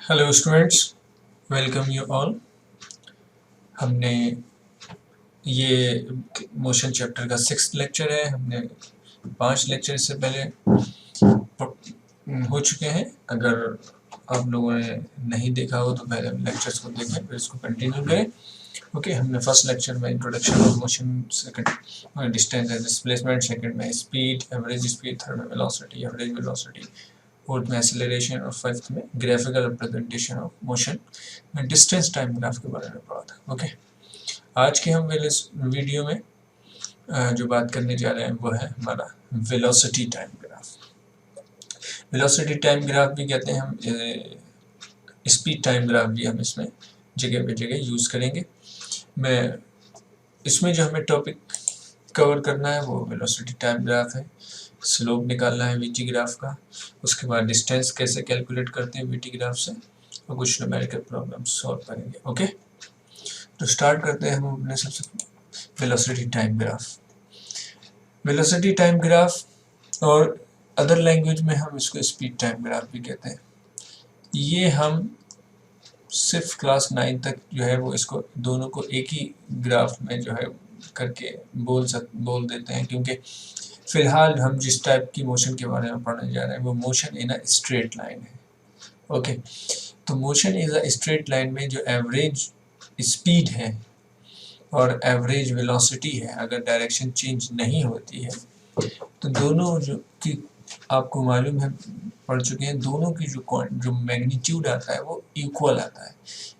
Hello students, welcome you all. हमने ये motion chapter का 6th लेक्चर है। हमने 5 लेक्चर इससे पहले हो चुके हैं। अगर आप लोगों ने नहीं देखा हो तो पहले लेक्चर्स को देखें फिर इसको कंटिन्यू करें। ओके, हमने फर्स्ट लेक्चर में introduction of motion, second distance and displacement, second में स्पीड, एवरेज स्पीड, थर्ड में वेलोसिटी, एवरेज वेलोसिटी, फोर्थ में एक्सेलरेशन और फिफ्थ में ग्राफिकल रिप्रेजेंटेशन ऑफ मोशन में डिस्टेंस टाइम ग्राफ के बारे में पढ़ा था। ओके, आज के हम वीडियो में जो बात करने जा रहे हैं वो है हमारा velocity time graph. Velocity time graph भी कहते हैं हम, स्पीड टाइम ग्राफ भी हम इसमें जगह पे जगह यूज़ करेंगे। मैं इसमें जो हमें टॉपिक कवर करना है वो वेलोसिटी टाइम ग्राफ है। स्लोप निकालना है वीटी ग्राफ का, उसके बाद डिस्टेंस कैसे कैलकुलेट करते हैं वीटी ग्राफ से, और कुछ न्यूमेरिकल प्रॉब्लम सॉल्व करेंगे। ओके, तो स्टार्ट करते हैं हम अपने सबसे velocity time graph. Velocity time graph और अदर लैंग्वेज में हम इसको स्पीड टाइम ग्राफ भी कहते हैं। ये हम सिर्फ क्लास 9 तक जो है वो इसको दोनों को एक ही ग्राफ में जो है करके बोल देते हैं, क्योंकि फिलहाल हम जिस टाइप की मोशन के बारे में पढ़ने जा रहे हैं वो motion in a straight line है। ओके, तो motion is a straight line में जो एवरेज स्पीड है और एवरेज वेलोसिटी है, अगर डायरेक्शन चेंज नहीं होती है तो दोनों जो की आपको मालूम है, पढ़ चुके हैं, दोनों की जो मैग्नीट्यूड आता है वो इक्वल आता है।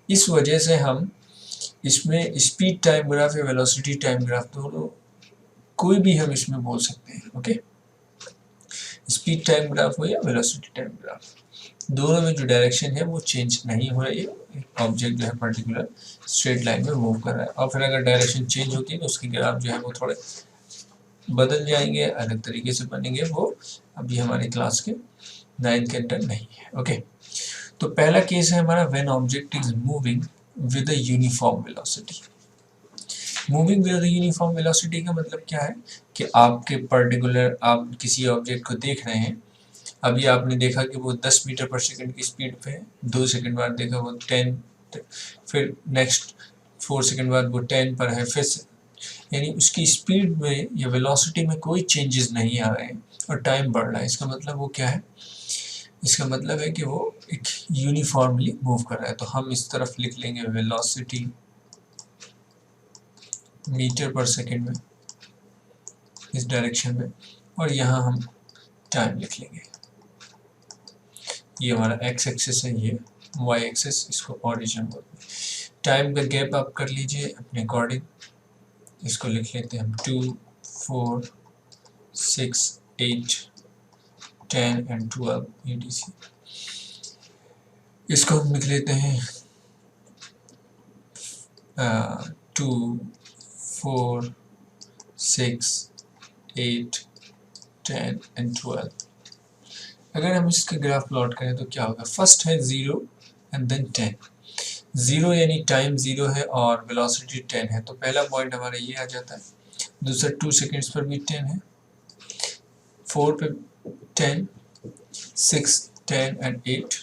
इस वजह से हम इसमें स्पीड टाइम ग्राफ या वेलोसिटी टाइम ग्राफ दोनों कोई भी हम इसमें बोल सकते हैं। ओके, स्पीड टाइम ग्राफ हो या वेलोसिटी टाइम ग्राफ, दोनों में जो डायरेक्शन है वो चेंज नहीं हो रही है। ऑब्जेक्ट जो है पर्टिकुलर स्ट्रेट लाइन में मूव कर रहा है, और फिर अगर डायरेक्शन चेंज होती है तो उसकी ग्राफ जो है वो थोड़े बदल जाएंगे, अलग तरीके से बनेंगे। वो अभी हमारी क्लास के 9th के अंदर नहीं है। ओके, तो पहला केस है हमारा when object is moving with a uniform velocity. Moving with uniform velocity का मतलब क्या है कि आपके पर्टिकुलर आप किसी ऑब्जेक्ट को देख रहे हैं। अभी आपने देखा कि वो 10 मीटर पर सेकंड की स्पीड पे है, 2 सेकंड बाद देखा वो 10, फिर नेक्स्ट 4 सेकंड बाद वो 10 पर है, फिर यानी उसकी स्पीड में या वेलोसिटी में कोई चेंजेस नहीं आ रहे हैं और टाइम बढ़ रहा है। इसका मतलब वो क्या है, इसका मतलब है कि वो एक यूनिफॉर्मली मूव कर रहा है। तो हम इस तरफ लिख लेंगे वेलोसिटी मीटर पर सेकंड में इस डायरेक्शन में, और यहाँ हम टाइम लिख लेंगे। ये हमारा एक्स एक्सिस है, ये वाई एक्सिस, इसको ओरिजिन बोलते हैं। टाइम का गैप आप कर लीजिए अपने अकॉर्डिंग, इसको लिख लेते हैं हम 2, 4, 6, 8, 10 एंड 12 etc। इसको हम लिख लेते हैं 2, 4, 6, 8, 10 एंड 12। अगर हम इसका ग्राफ प्लॉट करें तो क्या होगा, फर्स्ट है 0 एंड देन 10। 0 यानी टाइम 0 है और वेलोसिटी 10 है, तो पहला पॉइंट हमारा ये आ जाता है। दूसरा 2 सेकेंड्स पर भी 10 है, 4 पे 10, 6, 10 एंड 8,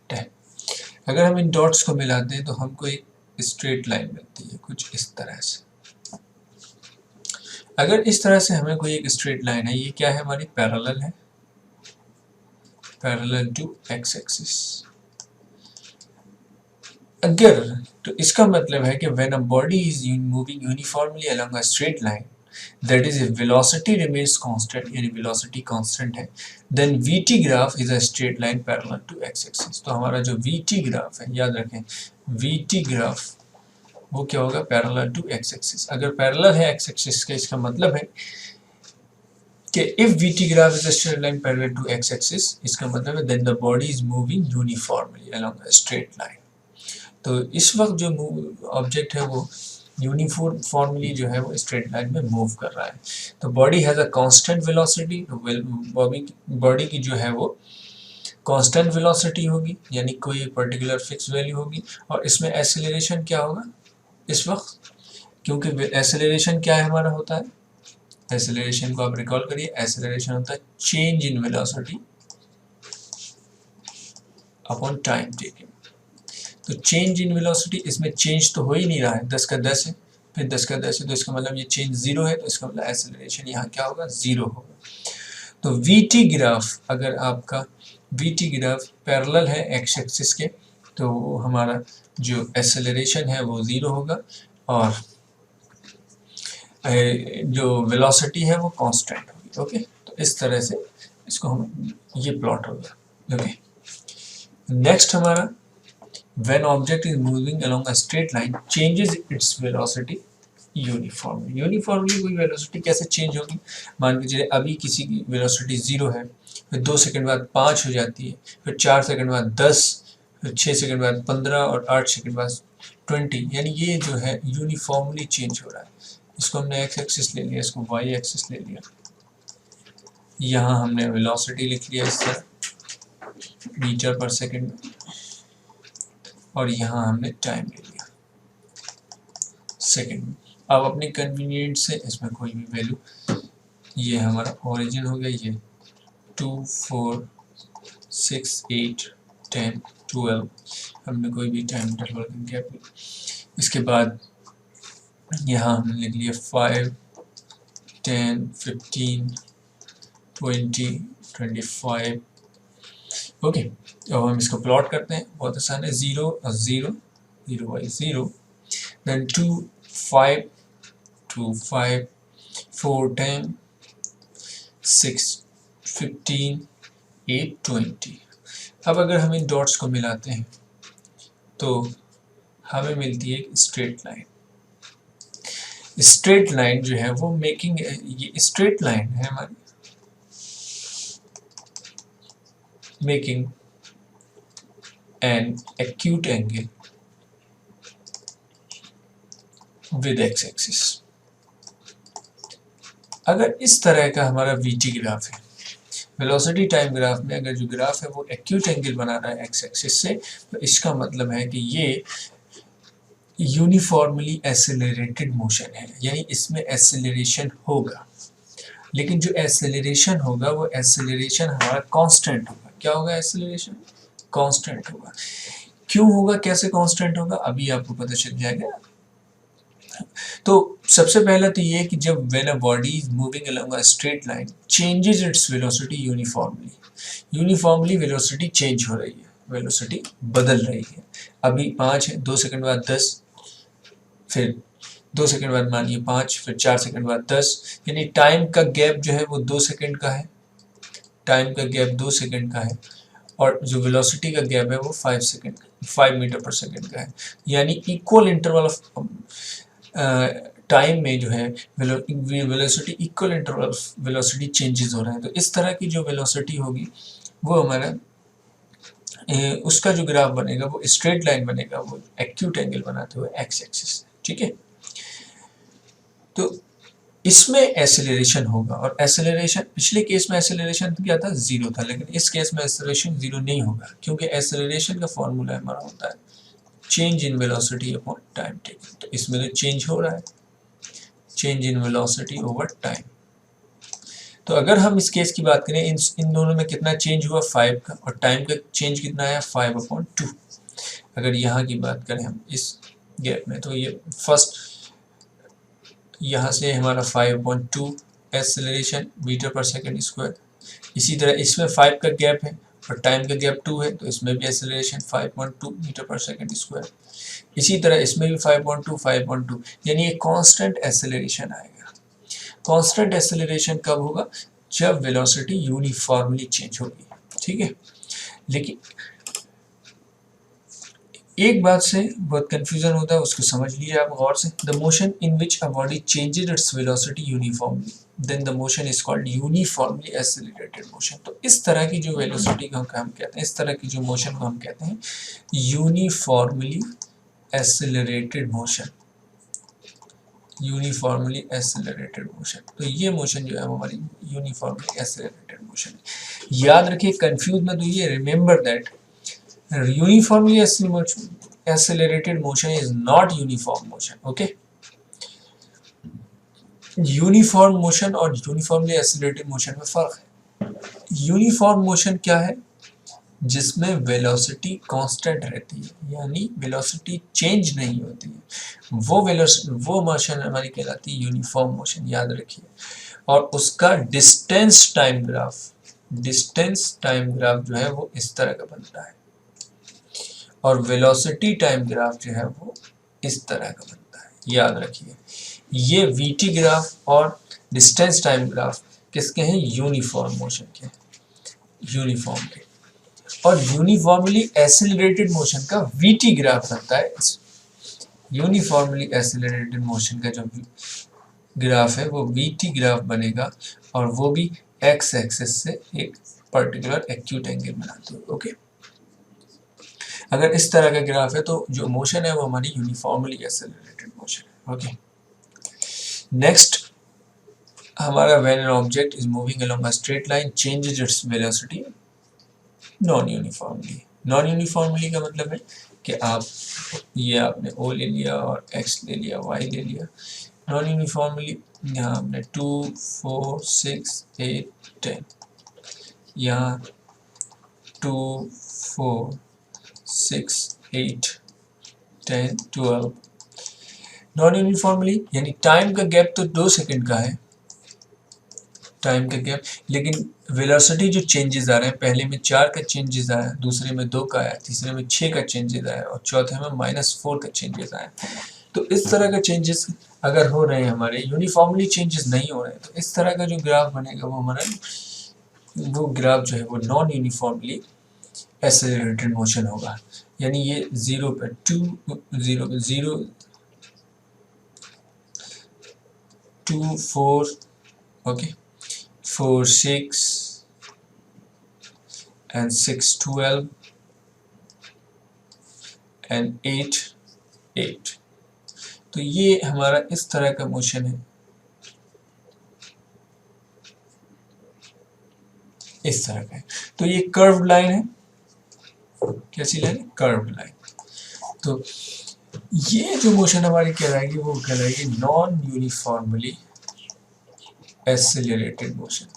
10। अगर हम इन डॉट्स को मिलाते हैं तो हमको एक स्ट्रेट लाइन मिलती है कुछ इस तरह से। अगर इस तरह से हमें कोई एक स्ट्रेट लाइन है, ये क्या है, हमारी पैरेलल है, पैरेलल टू एक्स एक्सिस। अगर तो इसका मतलब है कि when a body is moving uniformly along a straight line, that is velocity remains constant, यानी वेलोसिटी कांस्टेंट है, then VT graph is a straight line parallel to X axis. तो हमारा जो वीटी ग्राफ है, याद रखें वीटी ग्राफ वो क्या होगा, पैरेलल टू एक्स एक्सिस। अगर पैरेलल है एक्स एक्सिस का, इसका मतलब है कि if VT graph is a straight line parallel to X axis, इसका मतलब है then the body is moving uniformly along a straight line. तो इस वक्त जो ऑब्जेक्ट है वो यूनिफॉर्मली जो है वो स्ट्रेट लाइन में मूव कर रहा है। तो body has a constant velocity, body की जो है वो कांस्टेंट वेलोसिटी होगी, यानी कोई पर्टिकुलर फिक्स वैल्यू होगी। और इसमें एक्सेलरेशन क्या होगा इस वक्त, क्योंकि एक्सेलरेशन क्या है हमारा होता है, एक्सेलरेशन को आप रिकॉल करिए, एक्सेलरेशन होता है change in velocity upon time taking. तो चेंज इन वेलोसिटी, इसमें चेंज तो हो ही नहीं रहा है, 10 का 10 है, फिर 10 का 10 है, तो इसका मतलब ये चेंज 0 है, तो इसका मतलब एक्सेलरेशन यहाँ क्या होगा, 0 होगा। तो वीटी ग्राफ, अगर आपका वीटी ग्राफ पैरेलल है एक्स एक्सिस के, तो हमारा जो एक्सेलरेशन है वो 0 होगा और जो वेलोसिटी है वो कांस्टेंट होगी। ओके, तो इस तरह से इसको हम, ये प्लॉट हो गया। ओके, नेक्स्ट हमारा when object is moving along a straight line changes its velocity uniformly. Uniformly कोई वेलोसिटी कैसे चेंज होगी, मान के चलिए अभी किसी की वेलोसिटी 0 है, फिर 2 सेकंड बाद 5 हो जाती है, फिर 4 सेकंड बाद 10, फिर 6 सेकंड बाद 15 और 8 सेकंड बाद 20, यानी ये जो है यूनिफॉर्मली चेंज हो रहा है। इसको हमने एक्स एक्सिस ले लिया, इसको वाई एक्सिस ले लिया, यहाँ हमने वेलोसिटी लिख लिया इस तरह मीटर पर सेकंड, और यहाँ हमने टाइम ले लिया सेकंड में। अब अपनी कन्वीनियंट से इसमें कोई भी वैल्यू, ये हमारा ओरिजिन हो गया, ये 2, 4, 6, 8, 10, 12, हमने कोई भी टाइम इंटरवल गैप। इसके बाद यहाँ हमने लिख लिया 5, 10, 15, 20, 25। ओके, अब हम इसको प्लॉट करते हैं, बहुत आसान है, 0 और 0, 0 by 0, then 2, 5, 2, 5, 4, 10, 6, 15, 8, 20। अब अगर हम इन डॉट्स को मिलाते हैं तो हमें मिलती है एक स्ट्रेट लाइन। स्ट्रेट लाइन जो है वो मेकिंग, ये स्ट्रेट लाइन है हमारी, making an acute angle with x axis. अगर इस तरह का हमारा वीटी ग्राफ है, वेलोसिटी टाइम ग्राफ में अगर जो ग्राफ है वो एक्यूट एंगल बना रहा है एक्स एक्सिस से, तो इसका मतलब है कि ये यूनिफॉर्मली एक्सेलरेटेड मोशन है, यानी इसमें एक्सेलरेशन होगा, लेकिन जो एक्सेलरेशन होगा वो एक्सेलरेशन हमारा कांस्टेंट होगा। क्या होगा, एक्सेलरेशन कांस्टेंट होगा। क्यों होगा, कैसे कांस्टेंट होगा, अभी आपको पता चल जाएगा। तो सबसे पहला तो ये कि जब when a body is moving along a straight line changes its velocity uniformly, uniformly velocity change हो रही है, वेलोसिटी बदल रही है। अभी 5 है, 2 सेकंड बाद 10, फिर 2 सेकंड बाद मानिए 5, फिर 4 सेकंड बाद 10, यानी टाइम का गैप जो है वो 2 सेकंड का है, टाइम का गैप 2 सेकंड का है, और जो वेलोसिटी का गैप है वो 5 सेकंड, 5 मीटर पर सेकंड का है, यानी इक्वल इंटरवल ऑफ टाइम में जो है velocity equal interval of velocity changes हो रहे हैं। तो इस तरह की जो वेलोसिटी होगी वो हमारा उसका जो ग्राफ बनेगा वो स्ट्रेट लाइन बनेगा, वो एक्यूट एंगल बनाते हुए एक्स एक्सिस। ठीक है, तो इसमें एक्सेलरेशन होगा, और एक्सेलरेशन पिछले केस में एक्सेलरेशन क्या था, 0 था, लेकिन इस केस में एक्सेलरेशन 0 नहीं होगा, क्योंकि एक्सेलरेशन का फॉर्मूला हमारा होता है change in velocity upon time taken. तो इसमें तो चेंज हो रहा है, change in velocity over time. तो अगर हम इस केस की बात करें, इन दोनों में कितना चेंज हुआ, 5 का, और टाइम का चेंज कितना आया, 5/2। अगर यहाँ की बात करें हम इस गैप में, तो ये फर्स्ट यहाँ से हमारा 5/2 acceleration metre per second square. इसी तरह इसमें 5 का गैप है और टाइम का गैप 2 है, तो इसमें भी acceleration 5/2 metre per second square. इसी तरह इसमें भी 5/2, यानी एक कांस्टेंट एक्सेलरेशन आएगा। कांस्टेंट एक्सेलरेशन कब होगा, जब वेलोसिटी यूनिफॉर्मली चेंज होगी। ठीक है, लेकिन एक बात से बहुत कंफ्यूजन होता है, उसको समझ लीजिए आप गौर से। The motion in which a body changes its velocity uniformly, then the motion is called uniformly accelerated motion. तो इस तरह की जो वेलोसिटी को हम कहते हैं, इस तरह की जो मोशन को हम कहते हैं uniformly accelerated motion, uniformly accelerated motion. तो ये मोशन जो है हमारी यूनिफॉर्मली एक्सेलरेटेड मोशन है। याद रखिए, कंफ्यूज मत होइए, remember that uniformly accelerated motion is not uniform motion. Okay, uniform motion और यूनिफॉर्मली एक्सेलरेटेड मोशन में फर्क है। यूनिफॉर्म मोशन क्या है, जिसमें वेलोसिटी कांस्टेंट रहती है, यानी वेलोसिटी चेंज नहीं होती है, वो मोशन हमारी कहलाती है यूनिफॉर्म मोशन, याद रखिए। और उसका डिस्टेंस टाइम ग्राफ जो है वो इस तरह का बनता है, और वेलोसिटी टाइम ग्राफ जो है वो इस तरह का बनता है, याद रखिए। ये वीटी ग्राफ और डिस्टेंस टाइम ग्राफ किसके हैं? यूनिफॉर्म मोशन के, यूनिफॉर्म के। और यूनिफॉर्मली एसिलरेटेड मोशन का वीटी ग्राफ बनता है। यूनिफॉर्मली एसिलरेटेड मोशन का जो ग्राफ है वो वीटी ग्राफ बनेगा, और वो भी एक्स एक्सिस से एक पर्टिकुलर एक्यूट एंगल बनाते हुए। ओके, अगर इस तरह का ग्राफ है तो जो मोशन है वो हमारी यूनिफॉर्मली एसिलरेटेड मोशन है। ओके, नेक्स्ट हमारा when an object is moving along a straight line changes its velocity non uniformly. Non uniformly का मतलब है कि आप ये आपने ओ ले लिया और एक्स ले लिया, वाई ले लिया। नॉन यूनिफॉर्मली यहाँ हमने 2 4 6 8 10, यहाँ 2 4 6 8 10 12। नॉन यूनिफॉर्मली यानी टाइम का गैप तो 2 सेकंड का है, टाइम का गैप, लेकिन वेलोसिटी जो चेंजेस आ रहे हैं, पहले में 4 का चेंजेस आया, दूसरे में 2 का आया, तीसरे में 6 का चेंजेस आया, और चौथे में -4 का चेंजेस आया। तो इस तरह का चेंजेस अगर हो रहे हैं हमारे, यूनिफॉर्मली चेंजेस नहीं हो रहे हैं, तो इस तरह का जो ग्राफ बनेगा वो हमारा वो ग्राफ जो है वो नॉन यूनिफॉर्मली एसिलरेटेड मोशन होगा। यानी ये 0 पे 0 2 4 ओके 4 6 and 6 12 and 8 8। तो ये हमारा इस तरह का मोशन है, इस तरह का है। तो ये कर्व लाइन है, कैसी लाइन है? Curve line. तो ये जो मोशन हमारी कहलाएगी वो कहलाएगी नॉन यूनिफॉर्मली एक्सेलरेटेड मोशन,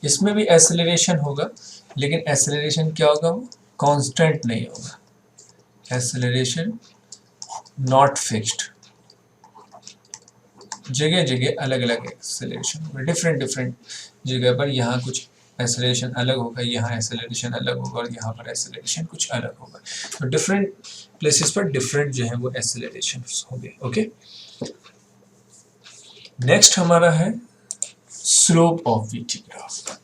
इसमें भी एक्सेलरेशन होगा, लेकिन एक्सेलरेशन क्या होगा? वो कांस्टेंट नहीं होगा, एक्सेलरेशन नॉट फिक्स्ड, जगह जगह अलग अलग एक्सेलरेशन, डिफरेंट जगह पर यहाँ कुछ एक्सेलरेशन अलग होगा, यहाँ एक्सेलरेशन अलग होगा, और यहाँ पर एक्सेलरेशन कुछ अलग होगा। तो डिफरेंट प्लेसेस पर डिफरेंट जो है वो एक्सेलरेशन होंगे। ओके, नेक्स्ट हमारा है स्लोप ऑफ वीटी ग्राफ।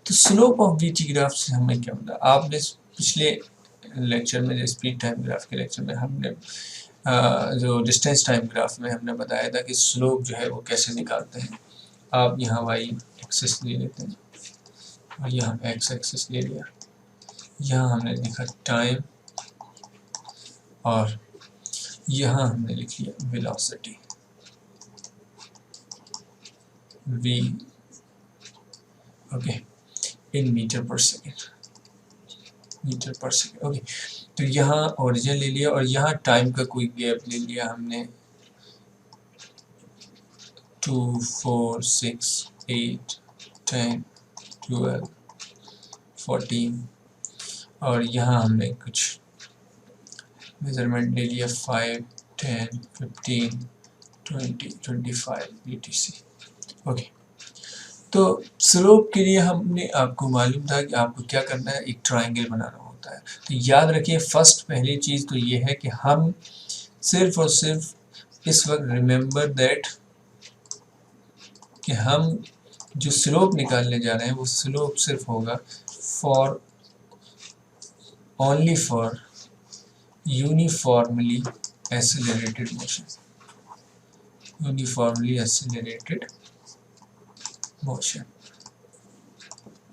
तो स्लोप ऑफ वीटी ग्राफ से हमें क्या होता है? आपने पिछले लेक्चर में, स्पीड टाइम ग्राफ के लेक्चर में हमने जो डिस्टेंस टाइम ग्राफ में हमने बताया था कि स्लोप जो है वो कैसे निकालते हैं। आप यहाँ वाई एक्सिस ले लेते हैं और यहाँ एक्स एक्सिस ले लिया, यहाँ हमने लिखा टाइम, और यहाँ हमने लिख लिया velocity v, okay, in metre per second, okay. तो यहाँ ओरिजिन ले लिया और यहाँ टाइम का कोई गैप ले लिया हमने 2 4 6 8 10 12 14, और यहाँ हमने कुछ मेजरमेंट ले लिया 5 10 15 20 25 etc। ओके, तो स्लोप के लिए हमने आपको मालूम था कि आपको क्या करना है, एक ट्रायंगल बनाना होता है। तो याद रखिए, फर्स्ट पहली चीज़ तो ये है कि हम सिर्फ और सिर्फ इस वक्त रिमेंबर दैट कि हम जो स्लोप निकालने जा रहे हैं वो स्लोप सिर्फ होगा for only for uniformly accelerated motion, uniformly accelerated motion.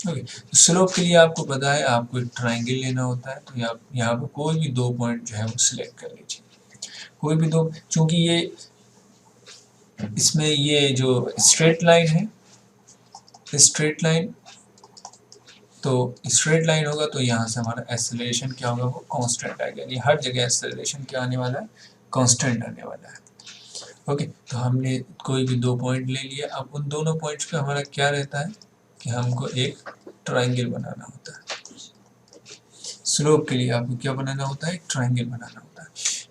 Okay, तो स्लोप के लिए आपको पता है आपको एक ट्रायंगल लेना होता है। तो यहाँ पर कोई भी 2 पॉइंट जो है वो सिलेक्ट कर लीजिए, कोई भी 2, चूंकि ये इसमें ये जो स्ट्रेट लाइन है, स्ट्रेट लाइन, तो स्ट्रेट लाइन होगा तो यहाँ से हमारा एक्सेलरेशन क्या होगा? वो कांस्टेंट आएगा, यानी हर जगह एक्सेलरेशन क्या आने वाला है? कांस्टेंट आने वाला है। ओके, तो हमने कोई भी 2 पॉइंट ले लिया। अब उन दोनों पॉइंट्स पे हमारा क्या रहता है कि हमको एक ट्रायंगल बनाना होता है। स्लोप के लिए आपको क्या बनाना होता है, एक ट्रायंगल बनाना होता है।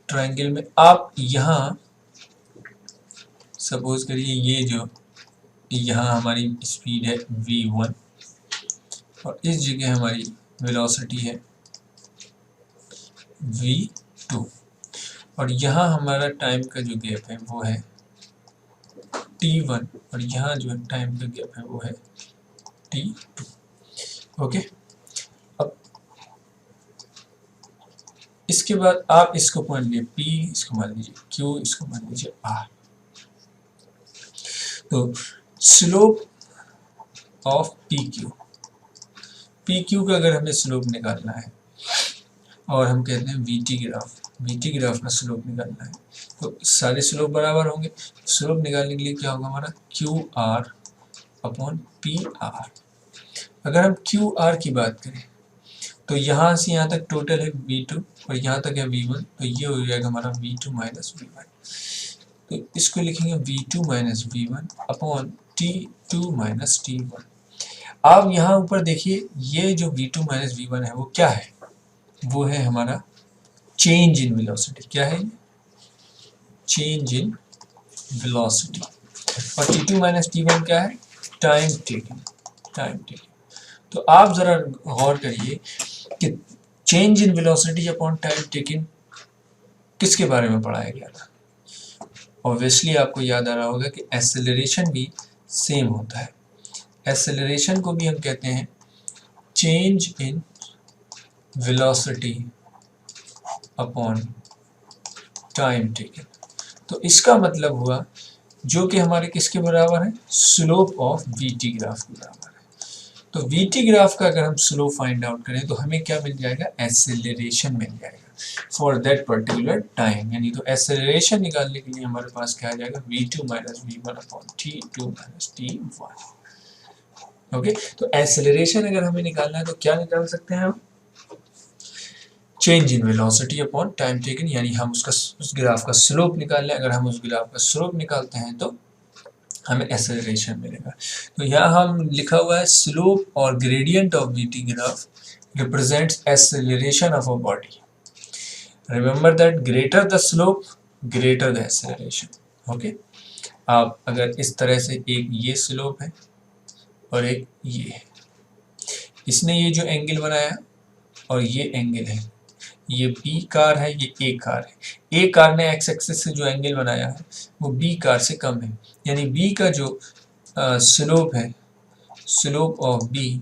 ट्रायंगल में आप यहाँ सपोज करिए ये जो यहाँ हमारी स्पीड है v1 और इस जगह हमारी वेलोसिटी है v2 और यहाँ हमारा टाइम का जो गैप है वो है t1 और यहाँ जो टाइम का गैप है वो है t2। ओके, अब इसके बाद आप इसको मान लीजिए p, इसको मान लीजिए q, इसको मान लीजिए r। तो स्लोप ऑफ PQ का अगर हमें स्लोप निकालना है और हम कहते हैं VT ग्राफ का स्लोप निकालना है, तो सारे स्लोप बराबर होंगे। स्लोप निकालने के लिए क्या होगा हमारा QR अपॉन PR। अगर हम QR की बात करें तो यहाँ से यहाँ तक टोटल है V2 और यहाँ तक है V1, तो ये हो जाएगा हमारा V2 माइनस V1। तो इसको लिखेंगे V2 minus V1 upon T2 minus T1। आप यहाँ ऊपर देखिए ये जो V2 माइनस V1 है वो क्या है, वो है हमारा चेंज इन वेलोसिटी। क्या है, चेंज इन वेलोसिटी। और T2 माइनस T1 क्या है, टाइम टेकन। तो आप जरा गौर करिए कि change in velocity upon time taken किसके बारे में पढ़ाया गया था। ऑब्वियसली आपको याद आ रहा होगा कि एक्सेलरेशन भी सेम होता है। एक्सेलरेशन को भी हम कहते हैं change in velocity upon time taken. तो इसका मतलब हुआ जो कि हमारे किसके बराबर है, स्लोप ऑफ VT ग्राफ के बराबर है। तो VT ग्राफ का अगर हम स्लोप फाइंड आउट करें तो हमें क्या मिल जाएगा, एक्सेलरेशन मिल जाएगा फॉर दैट पर्टिकुलर टाइम। यानी तो एक्सेलरेशन निकालने के लिए हमारे पास क्या आ जाएगा, V2 minus V1 upon T2 minus T1। Okay, तो एक्सेलरेशन अगर हमें निकालना है तो क्या निकाल सकते हैं हम, change in velocity upon time taken, यानी हम उस ग्राफ का स्लोप निकाल लें। अगर हम उस ग्राफ का स्लोप निकालते हैं तो हमें एक्सेलरेशन मिलेगा। तो यहाँ हम लिखा हुआ है स्लोप और gradient of VT graph represents acceleration of a body. Remember that greater the slope greater the acceleration. Okay, आप अगर इस तरह से एक ये स्लोप है और एक ये है, इसने ये जो एंगल बनाया और ये एंगल है, ये B कार है, ये A कार है। A कार ने एक्स एक्सिस से जो एंगल बनाया है वो B कार से कम है, यानी B का जो स्लोप है, स्लोप ऑफ B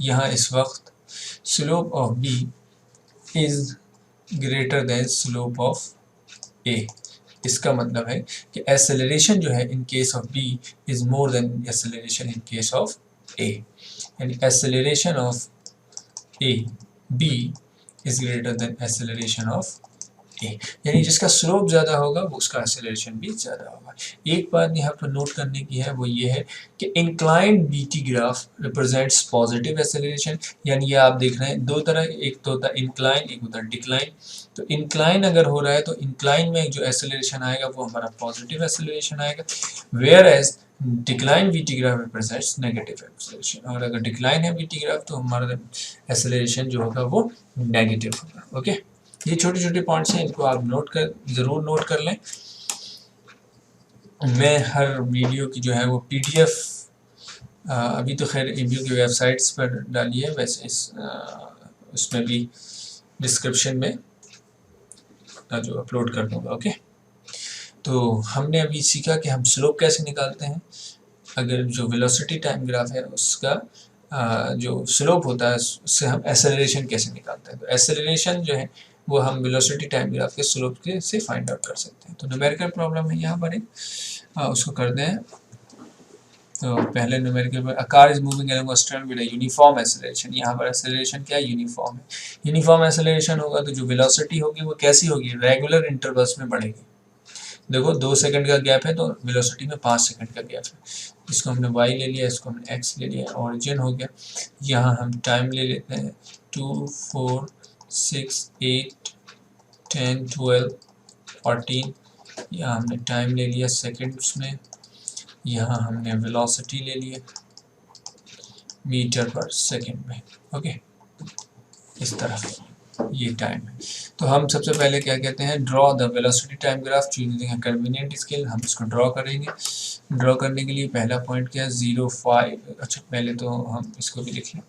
यहाँ इस वक्त slope of B is greater than slope of A। इसका मतलब है कि एक्सेलरेशन जो है in case of B is more than acceleration in case of A, यानी acceleration of B is greater than acceleration of A, यानी जिसका slope ज़्यादा होगा वो उसका एक्सेलरेशन भी ज़्यादा होगा। एक बात यहाँ पर नोट करने की है, वो ये है कि inclined VT graph represents positive acceleration. यानी ये आप देख रहे हैं दो तरह, एक तो होता है इंक्लाइन, एक होता है डिक्लाइन। तो इंक्लाइन अगर हो रहा है तो इंक्लाइन में जो एक्सेलरेशन आएगा वो हमारा पॉजिटिव एक्सेलरेशन आएगा, whereas decline VT graph represents negative acceleration. और अगर डिक्लाइन है VT ग्राफ तो हमारा एक्सेलरेशन जो होगा वो नेगेटिव होगा। ओके, ये छोटे छोटे पॉइंट्स हैं, इनको आप ज़रूर नोट कर लें। मैं हर वीडियो की जो है वो PDF अभी तो खैर वीडियो की वेबसाइट्स पर डाली है, वैसे उसमें भी डिस्क्रिप्शन में जो अपलोड कर दूँगा। ओके, तो हमने अभी सीखा कि हम स्लोप कैसे निकालते हैं। अगर जो वेलोसिटी टाइम ग्राफ है उसका जो स्लोप होता है उससे हम एक्सेलरेशन कैसे निकालते हैं। तो एक्सेलरेशन जो है वो हम वेलोसिटी टाइम ग्राफ के स्लोप के से फाइंड आउट कर सकते हैं। तो न्यूमेरिकल प्रॉब्लम है यहाँ पर एक, उसको करते हैं। तो पहले न्यूमेरिकल में, a car is moving along a straight with a uniform acceleration. यहाँ पर एक्सेलरेशन क्या है, यूनिफॉर्म है। यूनिफॉर्म एक्सेलरेशन होगा तो जो वेलोसिटी होगी वो कैसी होगी, रेगुलर इंटरवल्स में बढ़ेगी। देखो 2 सेकंड का गैप है तो वेलोसिटी में 5 सेकंड का गैप है। इसको हमने y ले लिया, इसको हमने x ले लिया, ओरिजिन हो गया। यहाँ हम टाइम ले लेते हैं 2, 4, 6, 8, 10, 12, 14, यहाँ हमने टाइम ले लिया सेकंड्स में, यहाँ हमने वेलोसिटी ले लिया मीटर पर सेकंड में। ओके, इस तरह ये टाइम है। तो हम सबसे पहले क्या कहते हैं, draw the velocity time graph using a convenient scale. हम इसको ड्रॉ करेंगे। ड्रॉ करने के लिए पहला पॉइंट क्या है, 0, 5। अच्छा, पहले तो हम इसको भी लिख लें,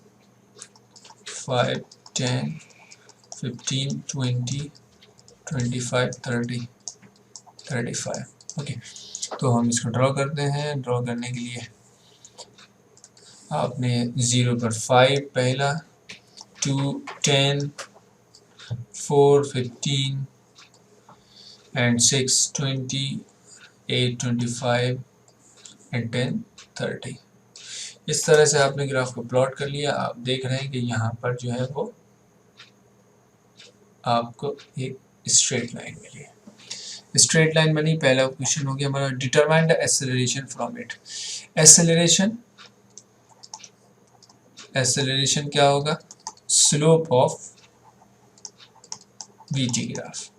5, 10, 15, 20, 25, 30, 35। ओके, तो हम इसको ड्रॉ करते हैं। ड्रॉ करने के लिए आपने 0 पर 5 पहला, 2, 10, 4, 15 and 6, 20, 8, 25 and 10, 30। इस तरह से आपने ग्राफ को प्लॉट कर लिया। आप देख रहे हैं कि यहाँ पर जो है वो आपको एक स्ट्रेट लाइन मिली है। स्ट्रेट लाइन बनी। पहला क्वेश्चन हो गया हमारा, determine the acceleration from it. Acceleration क्या होगा, स्लोप ऑफ वीटी ग्राफ।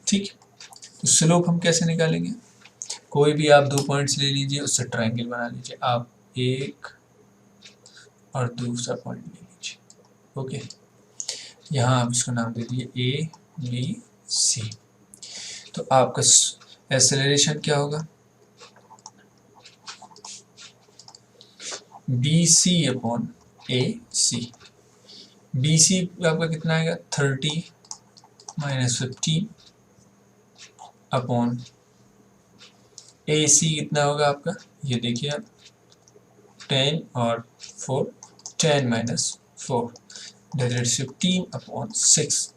ठीक, तो स्लोप हम कैसे निकालेंगे, कोई भी आप 2 पॉइंट्स ले लीजिए, उससे ट्रायंगल बना लीजिए। आप एक और दूसरा पॉइंट ले लीजिए। ओके, यहाँ आप इसको नाम दे दिए ए बी सी। तो आपका एक्सेलरेशन क्या होगा, बी सी अपॉन ए सी। बी सी आपका कितना आएगा, 30 माइनस 15 अपॉन ए सी कितना होगा आपका, ये देखिए आप 10 और 4, 10 minus 4 that is 15 upon 6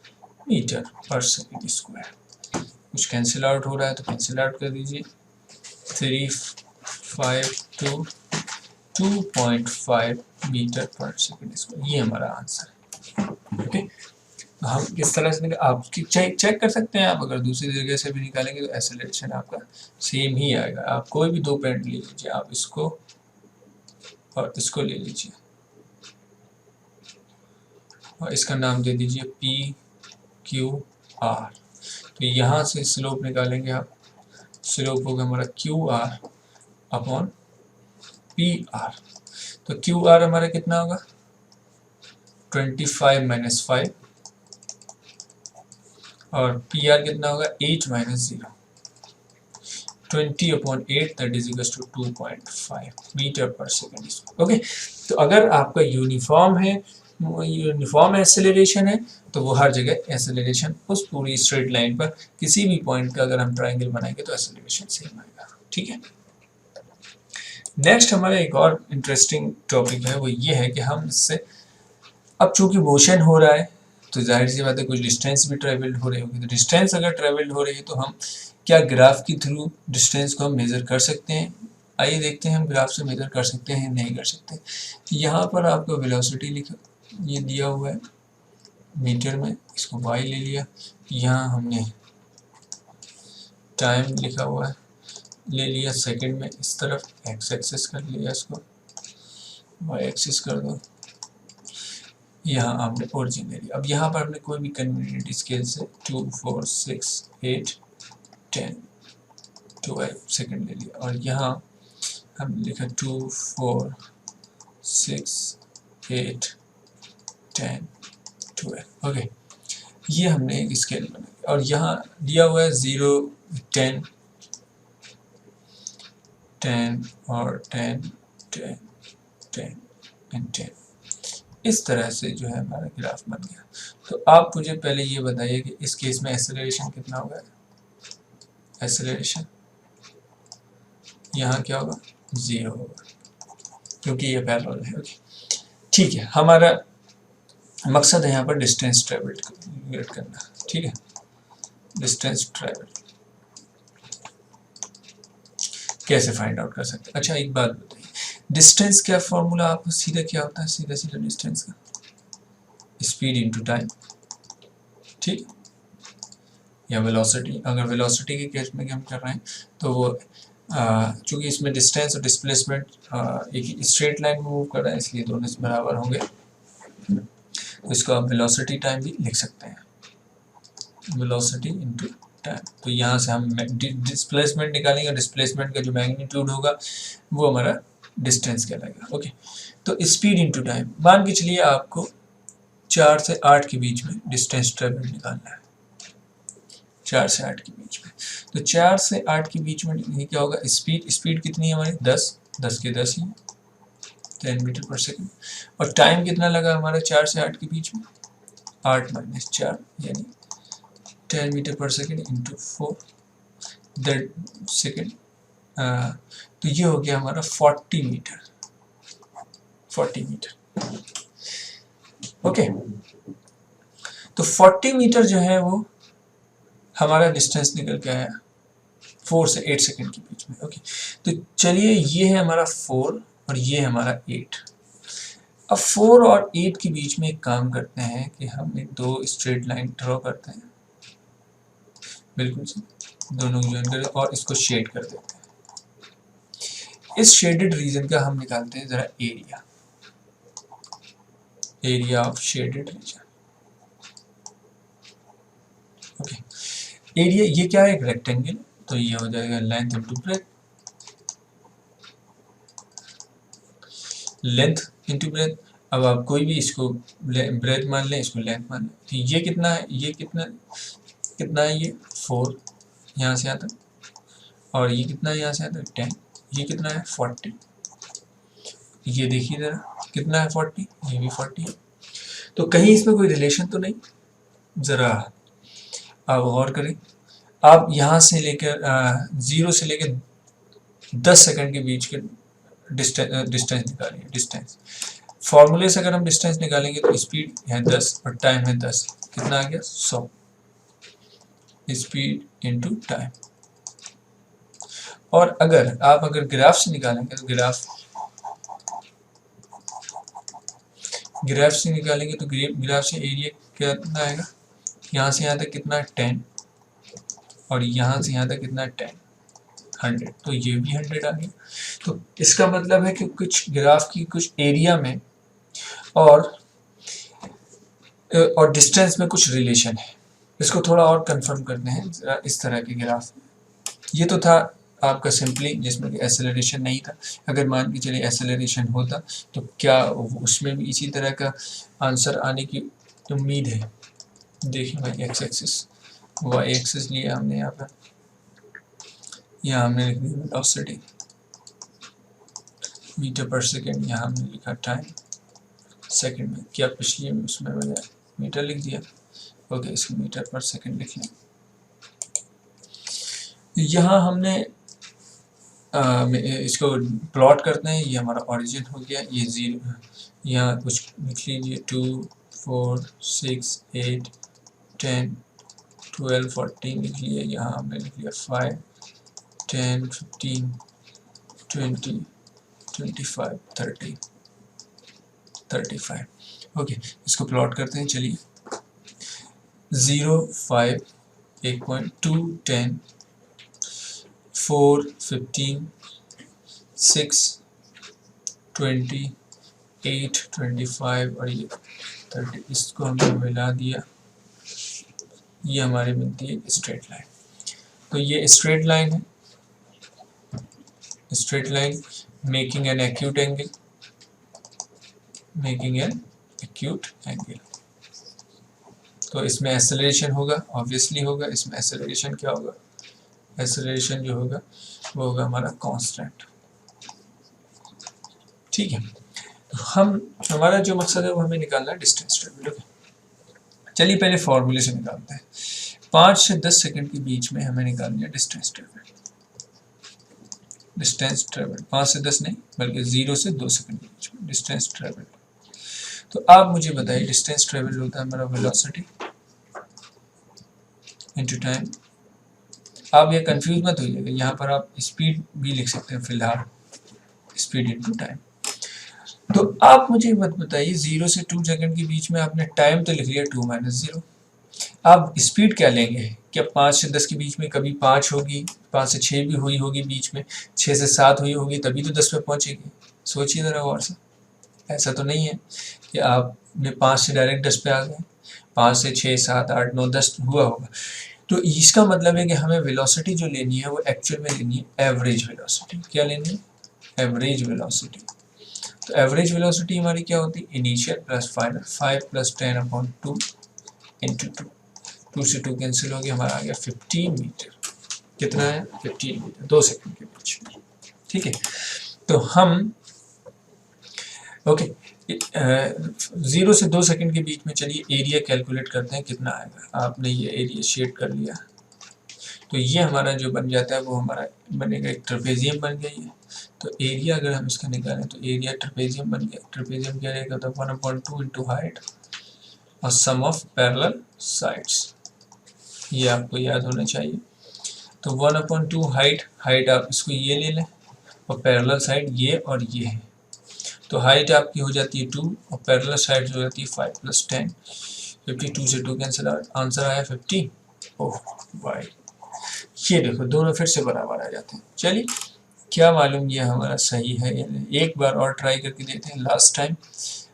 metre per second square. कुछ कैंसिल आउट हो रहा है तो कैंसिल आउट कर दीजिए। 3, 5, 2, 2.5 मीटर पर सेकेंड स्क्वायर, ये हमारा आंसर है। ओके, तो हम किस तरह से आप चेक कर सकते हैं। आप अगर दूसरी जगह से भी निकालेंगे तो एक्सेलरेशन आपका सेम ही आएगा। आप कोई भी 2 पॉइंट ले लीजिए, आप इसको और इसको ले लीजिए और इसका नाम दे दीजिए पी क्यू आर। तो यहाँ से स्लोप निकालेंगे आप, स्लोप होगा हमारा Q R upon P R. तो क्यू आर हमारा कितना होगा, 25 माइनस 5 और पी आर कितना होगा, 8 minus 0, 20 upon 8 that is equal to 2.5 metre per second. Okay, तो अगर आपका यूनिफॉर्म है, यूनिफॉर्म एक्सेलरेशन है, तो वो हर जगह एक्सेलरेशन उस पूरी स्ट्रेट लाइन पर किसी भी पॉइंट का अगर हम ट्रायंगल बनाएंगे तो एक्सेलरेशन सेम आएगा। ठीक है, नेक्स्ट हमारा एक और इंटरेस्टिंग टॉपिक है, वो ये है कि हम इससे अब चूंकि मोशन हो रहा है तो जाहिर सी बात है कुछ डिस्टेंस भी ट्रेवल्ड हो रही होगी। तो डिस्टेंस अगर ट्रेवल्ड हो रही है तो हम क्या ग्राफ के थ्रू डिस्टेंस को हम मेज़र कर सकते हैं। आइए देखते हैं हम ग्राफ से मेज़र कर सकते हैं नहीं कर सकते। यहाँ पर आपको वेलोसिटी लिखा ये दिया हुआ है मीटर में, इसको y ले लिया। यहाँ हमने टाइम लिखा हुआ है, ले लिया सेकंड में, इस तरफ x एक्सिस कर लिया, इसको y एक्सिस कर दो। यहाँ हमने ओरिजिन ले लिया। अब यहाँ पर हमने कोई भी कन्वीनियंट स्केल से 2, 4, 6, 8, 10, 12 सेकंड ले लिया और यहाँ हमने लिखा 2, 4, 6, 8, 10, 12। ओके, ये हमने एक स्केल बनाया और यहाँ दिया हुआ है 0, 10, 10 और 10, 10, 10 एंड 10। इस तरह से जो है हमारा ग्राफ बन गया। तो आप मुझे पहले ये बताइए कि इस केस में एक्सेलरेशन कितना होगा। एक्सेलरेशन यहाँ क्या होगा, 0 होगा क्योंकि ये पैरेलल है। ओके, ठीक है, हमारा मकसद है यहाँ पर डिस्टेंस ट्रेवल्ड कैलकुलेट करना। ठीक है, डिस्टेंस ट्रेवल्ड कैसे फाइंड आउट कर सकते हैं। अच्छा, एक बात बताइए, डिस्टेंस क्या फॉर्मूला आपको सीधा क्या होता है, सीधा सीधा डिस्टेंस का स्पीड इनटू टाइम। ठीक, या वेलोसिटी। अगर वेलोसिटी के केस में हम कर रहे हैं तो वो चूंकि इसमें डिस्टेंस और डिस्प्लेसमेंट एक स्ट्रेट लाइन में मूव कर रहा है इसलिए दोनों बराबर होंगे, तो इसको आप वेलोसिटी टाइम भी लिख सकते हैं, वेलोसिटी इनटू टाइम। तो यहाँ से हम डिस्प्लेसमेंट निकालेंगे, डिस्प्लेसमेंट का जो मैग्नीट्यूड होगा वो हमारा डिस्टेंस कहलाएगा। ओके, तो स्पीड इनटू टाइम, मान के चलिए आपको 4 से 8 के बीच में डिस्टेंस ट्रेवल निकालना है, 4 से 8 के बीच में। तो 4 से 8 के बीच में ये क्या होगा, स्पीड कितनी है हमारी 10 के 10 ही 10 मीटर पर सेकेंड। और टाइम कितना लगा हमारा 4 से 8 के बीच में, 8 - 4 यानी 10 metre per second into 4 that second. तो ये हो गया हमारा 40 मीटर। ओके, तो 40 मीटर जो है वो हमारा डिस्टेंस निकल के आया 4 से 8 सेकेंड के बीच में। ओके, तो चलिए ये है हमारा 4 और ये है हमारा 8। अब 4 और 8 के बीच में एक काम करते हैं कि हम एक 2 स्ट्रेट लाइन ड्रॉ करते हैं, बिल्कुल से दोनों को ज्वाइन करें और इसको शेड कर देते हैं। इस शेडेड रीजन का हम निकालते हैं जरा area of shaded reason. Okay, area ये क्या है, एक रेक्टेंगल, तो ये हो जाएगा length into breath, length into breath. अब आप कोई भी इसको ब्रेथ मान लें, इसको लेंथ मान लें। तो ये कितना है, ये कितना है, ये 4 यहाँ से आता है, और ये कितना है यहाँ से आता है 10, ये कितना है 40। ये देखिए जरा कितना है 40, ये भी 40 है। तो कहीं इसमें कोई रिलेशन तो नहीं, जरा आप गौर करें। आप यहाँ से लेकर 0 से लेकर 10 सेकंड के बीच के डिस्टेंस निकालेंगे। डिस्टेंस फॉर्मूले से अगर हम डिस्टेंस निकालेंगे तो स्पीड है 10 और टाइम है 10, कितना आ गया 100 स्पीड इनटू टाइम। और अगर ग्राफ से निकालेंगे तो ग्राफ से निकालेंगे तो ग्राफ से एरिया कितना आएगा, यहाँ से यहाँ तक कितना 10 और यहाँ से यहाँ तक कितना 10 100, तो ये भी 100 आ गया। तो इसका मतलब है कि कुछ ग्राफ की कुछ एरिया में और डिस्टेंस में कुछ रिलेशन है। इसको थोड़ा और कंफर्म करते हैं इस तरह के ग्राफ। ये तो था आपका सिंपली जिसमें कि एक्सेलरेशन नहीं था। अगर मान के चलिए एक्सेलरेशन होता तो क्या उसमें भी इसी तरह का आंसर आने की उम्मीद है। देखिए भाई एक्स एक्सिस वाई एक्सिस लिया हमने यहाँ पर, यहाँ हमने लिख दिया वेलोसिटी मीटर पर सेकेंड, यहाँ हमने लिखा टाइम सेकेंड में, क्या पिछले उसमें मैंने मीटर लिख दिया, ओके इसको मीटर पर सेकेंड लिख लें। यहाँ हमने इसको प्लॉट करते हैं, ये हमारा ओरिजिन हो गया, ये 0 यहाँ कुछ लिख लीजिए 2 4 6 8 10 12 14 लिख लिया, यहाँ हमने लिख लिया 5 10 15 20 25 30 35। ओके, इसको प्लॉट करते हैं। चलिए 0 5 1.2 10 4 15 6 20 8 25 और ये 30, इसको हमने मिला दिया, ये हमारी बनती है स्ट्रेट लाइन। तो ये स्ट्रेट लाइन है, straight line making an acute angle, तो इसमें एक्सेलरेशन होगा, ऑब्वियसली होगा, इसमें एक्सेलरेशन क्या होगा, एक्सेलरेशन जो होगा वो होगा हमारा कांस्टेंट। ठीक है, तो हमारा जो मकसद है वो हमें निकालना है डिस्टेंस ट्रेवल। चलिए पहले फॉर्मूले से निकालते हैं। 5 से 10 सेकंड के बीच में हमें निकालनी है डिस्टेंस ट्रेवल। डिस्टेंस ट्रेवल 5 से 10 नहीं बल्कि 0 से 2 सेकंड के बीच में डिस्टेंस ट्रेवल। तो आप मुझे बताइए डिस्टेंस ट्रेवल होता है हमारा वेलोसिटी इनटू टाइम। आप ये कंफ्यूज मत होइएगा, यहाँ पर आप स्पीड भी लिख सकते हैं फिलहाल, स्पीड इनटू टाइम। तो आप मुझे मत बताइए 0 से 2 सेकंड के बीच में आपने टाइम तो लिख लिया 2 - 0, आप स्पीड क्या लेंगे? क्या 5 से 10 के बीच में कभी 5 होगी, 5 से 6 भी हुई होगी बीच में, 6 से 7 हुई होगी, तभी तो 10 पे पहुंचेगी। सोचिए ज़रा गौर से, ऐसा तो नहीं है कि आपने 5 से डायरेक्ट 10 पे आ गए, 5 से 6 7 8 9 10 हुआ होगा। तो इसका मतलब है कि हमें वेलोसिटी जो लेनी है वो एक्चुअल में लेनी है एवरेज वेलोसिटी। क्या लेनी है? Average velocity. तो एवरेज वेलोसिटी हमारी क्या होती है? इनिशियल प्लस फाइनल, 5 + 10/2 इंटू 2, 2 से 2 कैंसिल हो गया, हमारा आ गया 15 मीटर। कितना है? 15 मीटर, 2 सेकंड के बीच में। ठीक है, तो हम ओके 0 से 2 सेकंड के बीच में चलिए एरिया कैलकुलेट करते हैं कितना आएगा। आपने ये एरिया शेड कर लिया, तो ये हमारा जो बन जाता है वो हमारा बनेगा एक ट्रेपेजियम बन गया ये। तो एरिया अगर हम इसका निकालें तो एरिया ट्रेपेजियम बन गया। ट्रेपेजियम क्या रहेगा? तो 1/2 इंटू हाइट और सम ऑफ पैरेलल साइड्स, ये आपको याद होना चाहिए। तो 1/2 हाइट आप इसको ये ले लें और पैरेलल साइड ये और ये है। तो हाइट आपकी हो जाती है 2 और पैरेलल साइड हो जाती है 5 + 10, 52 से 2 कैंसिल आउट, आंसर आया 50। ओह भाई, ये देखो दोनों फिर से बराबर आ जाते हैं। चलिए, क्या मालूम ये हमारा सही है या नहीं, एक बार और ट्राई करके देखते हैं। लास्ट टाइम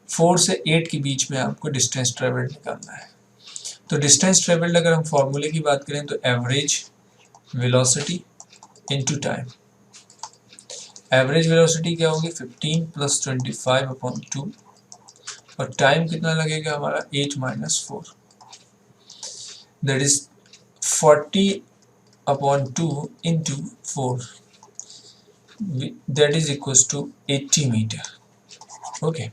4 से 8 के बीच में आपको डिस्टेंस ट्रेवल्ड निकालना है। तो डिस्टेंस ट्रेवल्ड अगर हम फॉर्मूले की बात करें तो average velocity into time. Average velocity क्या होगी? 15 + 25/2 और टाइम कितना लगेगा हमारा? 8 - 4, that is 40/2 into 4, that is equals to 80 metre. Okay,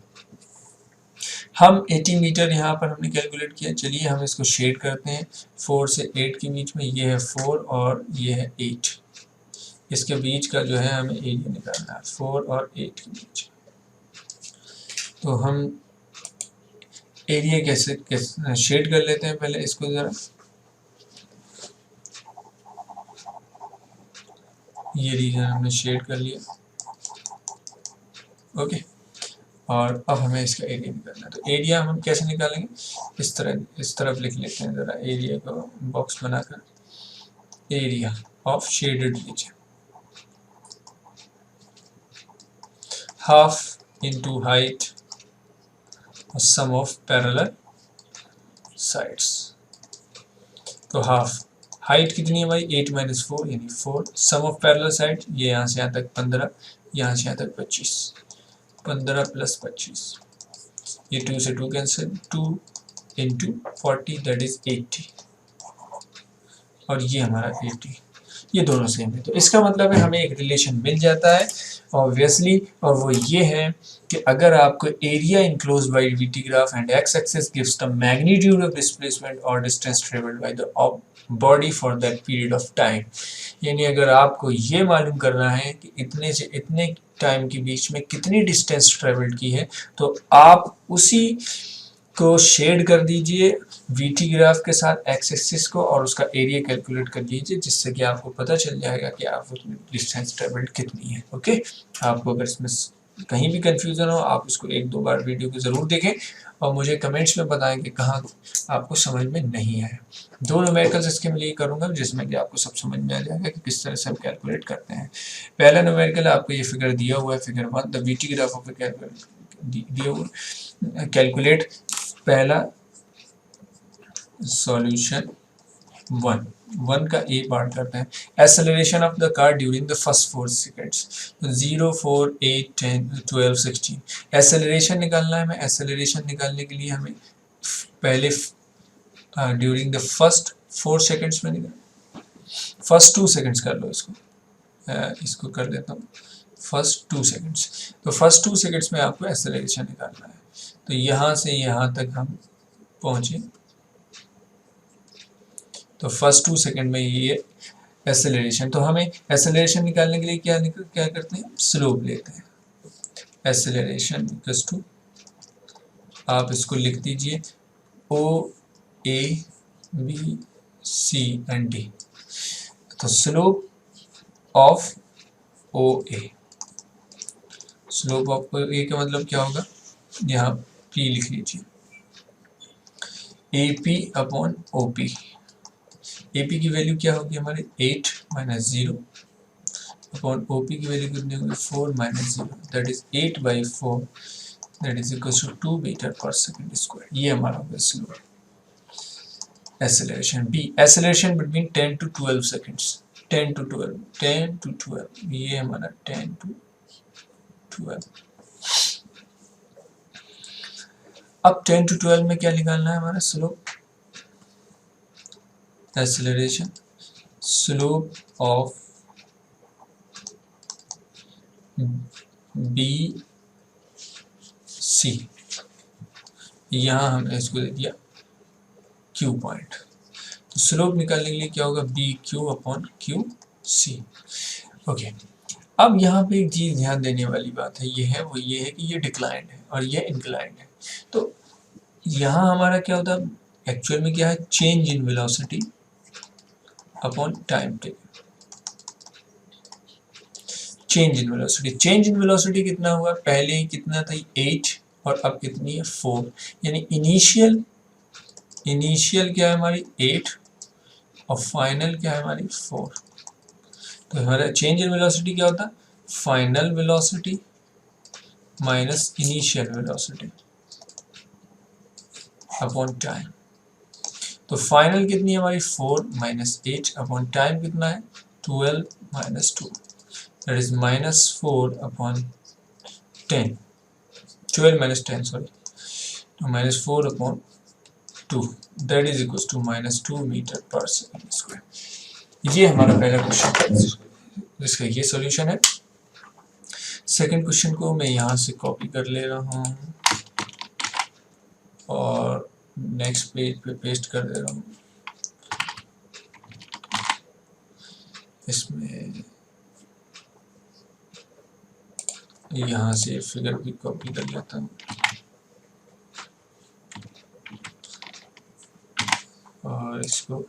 हम 80 मीटर यहाँ पर हमने कैलकुलेट किया। चलिए हम इसको शेड करते हैं। 4 से 8 के बीच में ये है 4 और ये है 8, इसके बीच का जो है हमें एरिया निकालना है 4 और 8 के बीच। तो हम एरिया कैसे शेड कर लेते हैं पहले इसको ज़रा। ये रीजन हमने शेड कर लिया। ओके, और अब हमें इसका एरिया निकालना है। तो एरिया हम कैसे निकालेंगे? इस तरफ लिख लेते हैं ज़रा एरिया को बॉक्स बनाकर। Area of shaded reason, half into height और सम ऑफ पैरेलल साइड्स। तो हाफ, हाइट कितनी है हमारी? 8 - 4 यानी 4, सम ऑफ पैरेलल साइड ये यहाँ से यहाँ तक 15, यहाँ से यहाँ तक 25, 15 + 25, ये 2 से 2 कैंसिल, 2 इंटू 40 दैट इज 80, और ये हमारा 80, ये दोनों सेम है। तो इसका मतलब है हमें एक रिलेशन मिल जाता है ऑब्वियसली, और वो ये है कि अगर आपको area enclosed by VT graph and X axis gives the magnitude of displacement और distance travelled by the body for that period of time, यानी अगर आपको ये मालूम करना है कि इतने से इतने टाइम के बीच में कितनी डिस्टेंस ट्रेवल्ड की है, तो आप उसी को शेड कर दीजिए वीटी ग्राफ के साथ एक्स एक्सिस को और उसका एरिया कैलकुलेट कर लीजिए, जिससे कि आपको पता चल जाएगा कि आप उसमें डिस्टेंस ट्रेवल्ड कितनी है। ओके, आपको अगर इसमें कहीं भी कंफ्यूजन हो आप इसको 1-2 बार वीडियो को ज़रूर देखें और मुझे कमेंट्स में बताएं कि कहाँ आपको समझ में नहीं आया। 2 न्यूमेरिकल्स इसके लिए करूँगा जिसमें कि आपको सब समझ में आ जाएगा कि किस तरह से हम कैलकुलेट करते हैं। पहला न्यूमेरिकल आपको ये फिगर दिया हुआ है, figure 1, the VT graph of दिया हुआ कैलकुलेट। पहला सॉल्यूशन 1 का ए पार्ट करते हैं। Acceleration of the car during the first 4 seconds, 0, 4, 8, 10, 12, 16। Acceleration निकालना है हमें। एक्सेलरेशन निकालने के लिए हमें पहले ड्यूरिंग द फर्स्ट 4 सेकेंड्स में निकाल, फर्स्ट 2 सेकेंड्स कर लो इसको, इसको कर लेता हूँ फर्स्ट 2 सेकेंड्स। तो फर्स्ट 2 सेकेंड्स में आपको एक्सेलरेशन निकालना है। तो यहाँ से यहाँ तक हम पहुँचे, तो फर्स्ट 2 सेकेंड में ये एक्सेलरेशन। तो हमें एक्सेलरेशन निकालने के लिए क्या करते हैं? स्लोप लेते हैं। एक्सेलरेशन इक्वल्स टू, आप इसको लिख दीजिए O A B C and D. तो slope of O A, slope of O A का मतलब क्या होगा? यहाँ पी लिख लीजिए, A P upon O P. A P की वैल्यू क्या होगी हमारे? 8 - 0 अपॉन ओ पी की वैल्यू कितनी होगी? 4 - 0, that is 8/4, that is equal to 2 metre per second square. ये हमारा होगा स्लोप। Acceleration B, acceleration between 10 to 12 seconds, 10 to 12, ये हमारा 10 to 12। अब 10 to 12 में क्या निकालना है हमारा slope, acceleration, slope of B C, यहाँ हमने इसको दे दिया क्यू पॉइंट। तो स्लोप निकालने के लिए क्या होगा, B Q upon Q C. Okay, अब यहाँ पे एक चीज़ ध्यान देने वाली बात है, ये है वो ये है कि ये डिक्लाइंड है और ये इंक्लाइंड है। तो यहाँ हमारा क्या होता है एक्चुअल में, क्या है, change in velocity upon time taken. Change in velocity, change in velocity कितना हुआ, पहले ही कितना था 8 और अब कितनी है 4, यानी इनिशियल क्या है हमारी 8 और फाइनल क्या है हमारी 4। तो हमारा चेंज इन वेलोसिटी क्या होता है, final velocity minus initial velocity upon time. तो फाइनल कितनी है हमारी 4 माइनस 8 अपॉन टाइम कितना है 12 minus 2, that is minus 4 upon 10, 12 minus 10 sorry, तो minus 4 upon 2, that is equal to minus 2 metre per second square. ये हमारा पहला क्वेश्चन, जिसका ये सॉल्यूशन है। सेकंड क्वेश्चन को मैं यहाँ से कॉपी कर ले रहा हूँ और नेक्स्ट पेज पे पेस्ट कर दे रहा हूँ। इसमें यहाँ से फिगर भी कॉपी कर लेता हूँ और इसको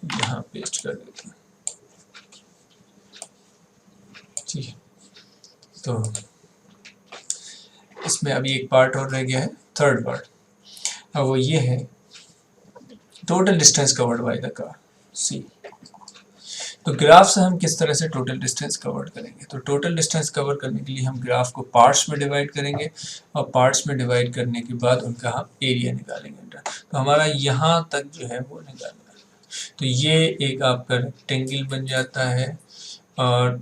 यहाँ पेस्ट कर देता हूँ। ठीक है, तो इसमें अभी एक पार्ट और रह गया है, थर्ड पार्ट। अब वो ये है total distance covered by the car C. तो ग्राफ से हम किस तरह से टोटल डिस्टेंस कवर करेंगे, तो टोटल डिस्टेंस कवर करने के लिए हम ग्राफ को पार्ट्स में डिवाइड करेंगे और पार्ट्स में डिवाइड करने के बाद उनका हम एरिया निकालेंगे। तो हमारा यहाँ तक जो है वो निकालना है। तो ये एक आपका रेक्टेंगल बन जाता है और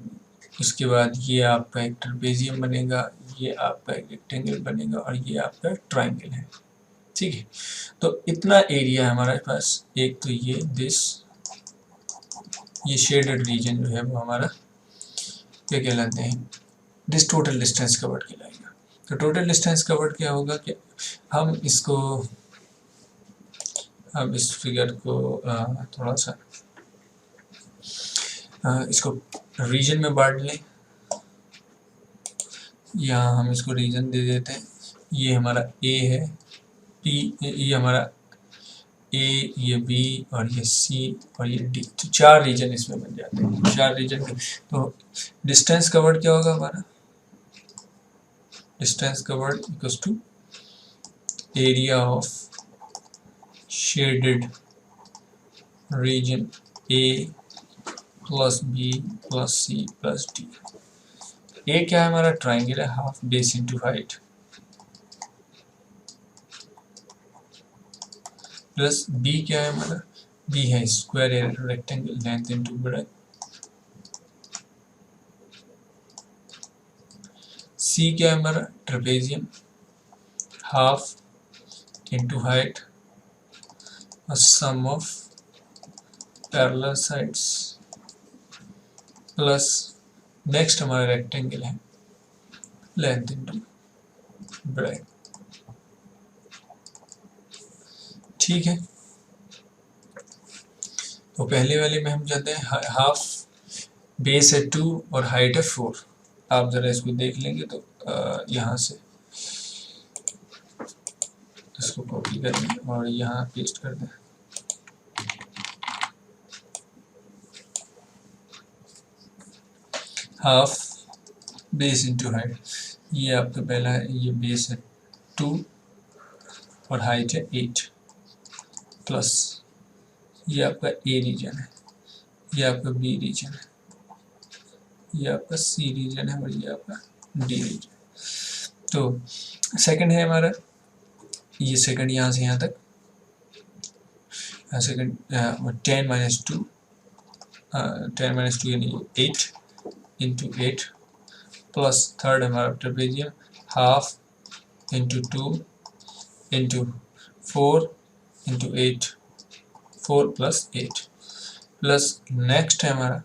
उसके बाद ये आपका एक ट्रेपेजियम बनेगा, ये आपका एक रेक्टेंगल बनेगा और ये आपका ट्राइंगल है। ठीक है, तो इतना एरिया हमारे पास, एक तो ये शेडेड रीजन जो है वो हमारा क्या कहलाते हैं, दिस टोटल डिस्टेंस कवर्ड कहलाएगा। तो टोटल डिस्टेंस कवर्ड क्या होगा कि हम इसको, अब इस फिगर को थोड़ा सा इसको रीजन में बांट लें, यहाँ हम इसको रीजन दे देते हैं। ये हमारा ए है, पी, ये हमारा ए, ये बी और ये सी और ये डी। तो 4 रीजन इसमें बन जाते हैं, 4 रीजन। तो डिस्टेंस कवर्ड क्या होगा हमारा, distance covered equals to area of shaded region A plus B plus C plus D. A क्या है हमारा, ट्राइंगल है, half base into height, plus B क्या है हमारा, बी है square area rectangle, length into breadth. C क्या है हमारा, ट्रेपेजियम, हाफ इंटू हाइट और sum of parallel sides, plus next हमारा रेक्टेंगल है, लेंथ इंटू ब्रेड्थ। ठीक है, तो पहले वाले में हम जाते हैं, हाफ बेस है 2 और हाइट है 4। आप ज़रा इसको देख लेंगे तो यहाँ से इसको कॉपी कर लें और यहाँ पेस्ट कर दें। हाफ बेस इंटू हाइट, ये आपका पहला है, ये बेस है 2 और हाइट है 8, प्लस ये आपका ए रीजन है, ये आपका बी रीजन है, ये आपका सी रीजन है और ये आपका डी रीजन। तो सेकंड है हमारा, ये सेकंड यहाँ से यहाँ तक second 10 minus two, 10 minus two यानी 8 इंटू 8 प्लस थर्ड हमारा trapezium half into 2 into 4 into 8, 4 plus 8 plus next है हमारा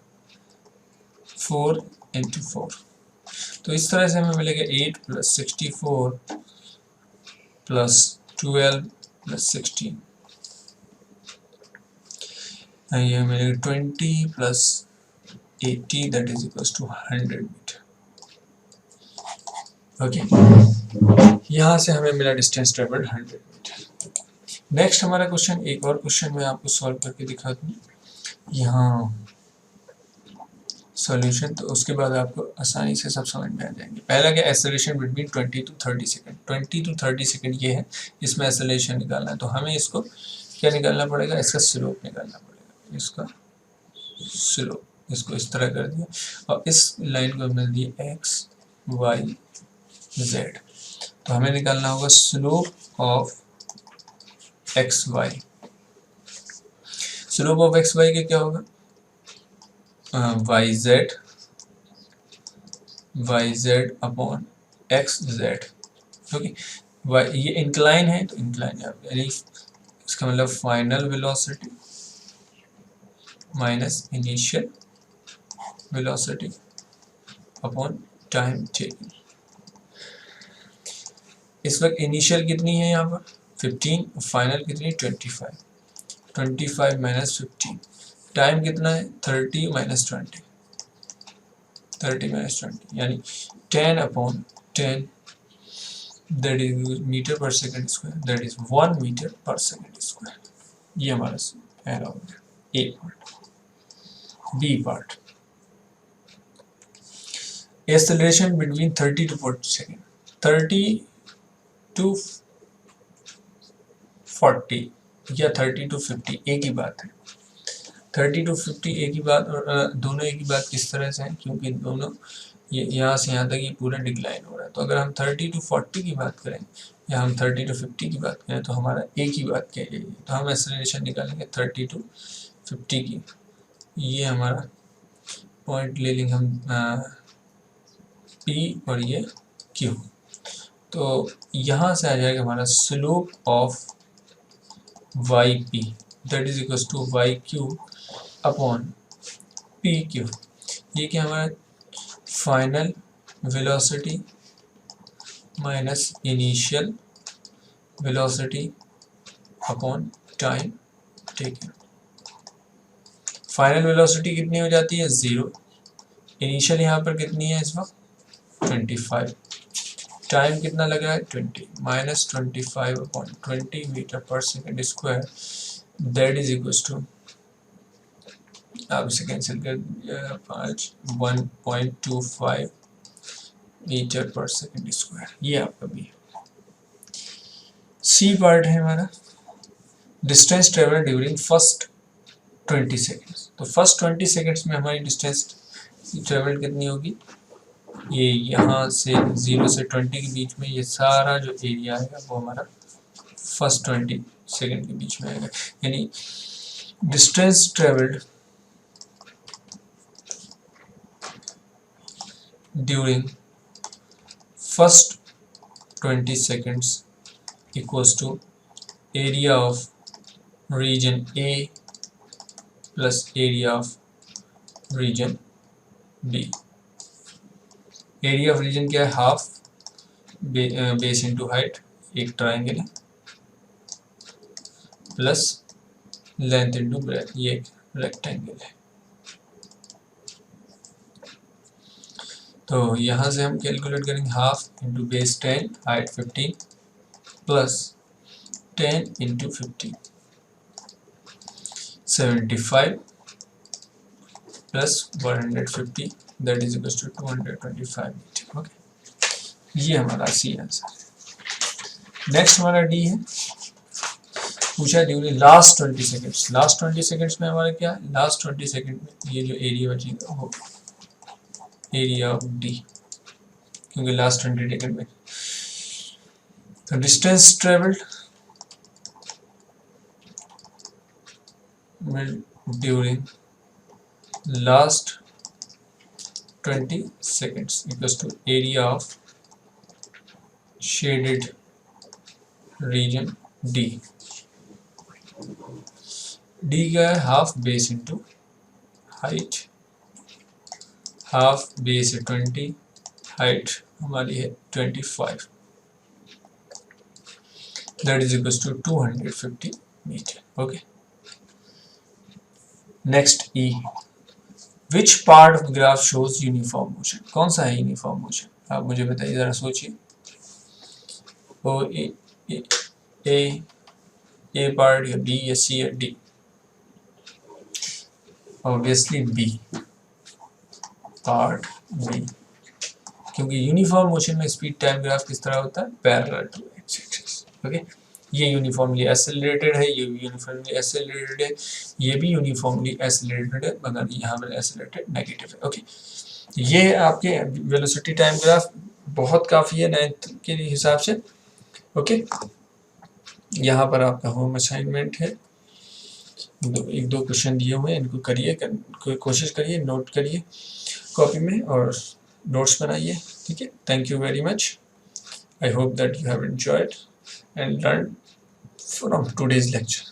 4 इंटू 4। तो इस तरह से हमें मिलेगा 8 प्लस 64 प्लस 12 प्लस 16, ये मिलेगा 20 plus 80 that is equals to 100 metre. Okay, यहाँ से हमें मिला डिस्टेंस ट्रेवल्ड 100 मीटर। नेक्स्ट हमारा क्वेश्चन, एक और क्वेश्चन मैं आपको सॉल्व करके दिखा दूँ यहाँ सॉल्यूशन, तो उसके बाद आपको आसानी से सब समझ में आ जाएंगे। पहला क्या, acceleration between 20 to 30 second, 20 to 30 second ये है, इसमें एक्सेलरेशन निकालना है। तो हमें इसको क्या निकालना पड़ेगा, इसका स्लोप निकालना पड़ेगा, इसका स्लोप। इसको इस तरह कर दिया और इस लाइन को मिल दी एक्स वाई जेड। तो हमें निकालना होगा slope of X Y. Slope of X Y के क्या होगा, Y Z upon X Z. Okay, ये इंक्लाइन है तो इंक्लाइन यानी इसका मतलब final velocity minus initial velocity upon time taken. इस वक्त इनिशियल कितनी है यहाँ पर 15, फाइनल कितनी 25, 25 माइनस 15, टाइम कितना है 30 माइनस 20, 30 माइनस 20 यानी 10 upon 10 that is metre per second square, that is 1 metre per second square. ये हमारा पहला हो गया A part. B part, acceleration between 30 to 40 second, 30 to 40 या 30 to 50 एक ही बात है। 30 to 50 एक ही बात, और दोनों एक ही बात किस तरह से है, क्योंकि दोनों ये यहाँ से यहाँ तक ये पूरा डिक्लाइन हो रहा है। तो अगर हम 30 to 40 की बात करें या हम 30 to 50 की बात करें तो हमारा एक ही बात क्या है, तो हम एक्सेलरेशन निकालेंगे 30 to 50 की। ये हमारा पॉइंट ले लेंगे हम पी और ये क्यू। तो यहाँ से आ जाएगा हमारा slope of Y P that is equal to Y Q upon P Q. ये क्या हमारा final velocity minus initial velocity upon time taken. Final velocity कितनी हो जाती है 0, इनिशियल यहाँ पर कितनी है इस वक्त 25, टाइम कितना लग रहा है 20 minus 25 upon 20 metre per second square that is equal to, आप इसे कैंसिल कर दीजिए 1.25 मीटर पर सेकंड स्क्वायर। ये आपका भी है। सी पार्ट है हमारा, distance travel during first 20 seconds. तो फर्स्ट 20 सेकेंड्स में हमारी डिस्टेंस ट्रेवल कितनी होगी, ये यहाँ से 0 से 20 के बीच में ये सारा जो एरिया आएगा वो हमारा फर्स्ट 20 सेकेंड के बीच में आएगा। यानी distance travelled during first 20 seconds equals to area of region A plus area of region B। Area of region क्या है, हाफ बेस इंटू हाइट, एक ट्राइंगल है, प्लस लेंथ इंटू ब्रेथ, ये एक रेक्टेंगल है। तो यहाँ से हम कैलकुलेट करेंगे half into base 10 height 15 plus 10 into 15 75 plus 150 that is equal to 225 metre. Okay, ये हमारा सी आंसर। नेक्स्ट हमारा डी है, पूछा during last 20 seconds. Last 20 seconds में हमारा क्या है, लास्ट 20 सेकेंड में ये जो एरिया बचेगा वो एरिया ऑफ डी, क्योंकि लास्ट 20 सेकेंड में। तो distance travelled during last 20 seconds equals to area of shaded region D. D क्या है, half base into height, half base है 20, हाइट हमारी है 25, that is equals to 250 metre. Okay, next E, which part of graph shows uniform motion, कौन सा है uniform motion, आप मुझे बताइए जरा, सोचिए। ओ ए पार्ट या बी या सी या D, obviously B, part B, क्योंकि यूनिफॉर्म मोशन में स्पीड टाइम ग्राफ किस तरह होता है, parallel to X axis. Okay, ये यूनिफॉर्मली एक्सेलरेटेड है, ये भी यूनिफॉर्मली एक्सेलरेटेड है, ये भी यूनिफॉर्मली एक्सेलरेटेड है, मगर यहाँ पर एक्सेलरेटेड नेगेटिव है। ओके, ये आपके वेलोसिटी टाइम ग्राफ बहुत काफ़ी है 9th के हिसाब से। ओके, यहाँ पर आपका होम असाइनमेंट है, एक दो क्वेश्चन दिए हुए हैं, इनको करिए, कोशिश करिए, नोट करिए कॉपी में और नोट्स बनाइए। ठीक है, thank you very much, I hope that you have enjoyed and learn from today's lecture.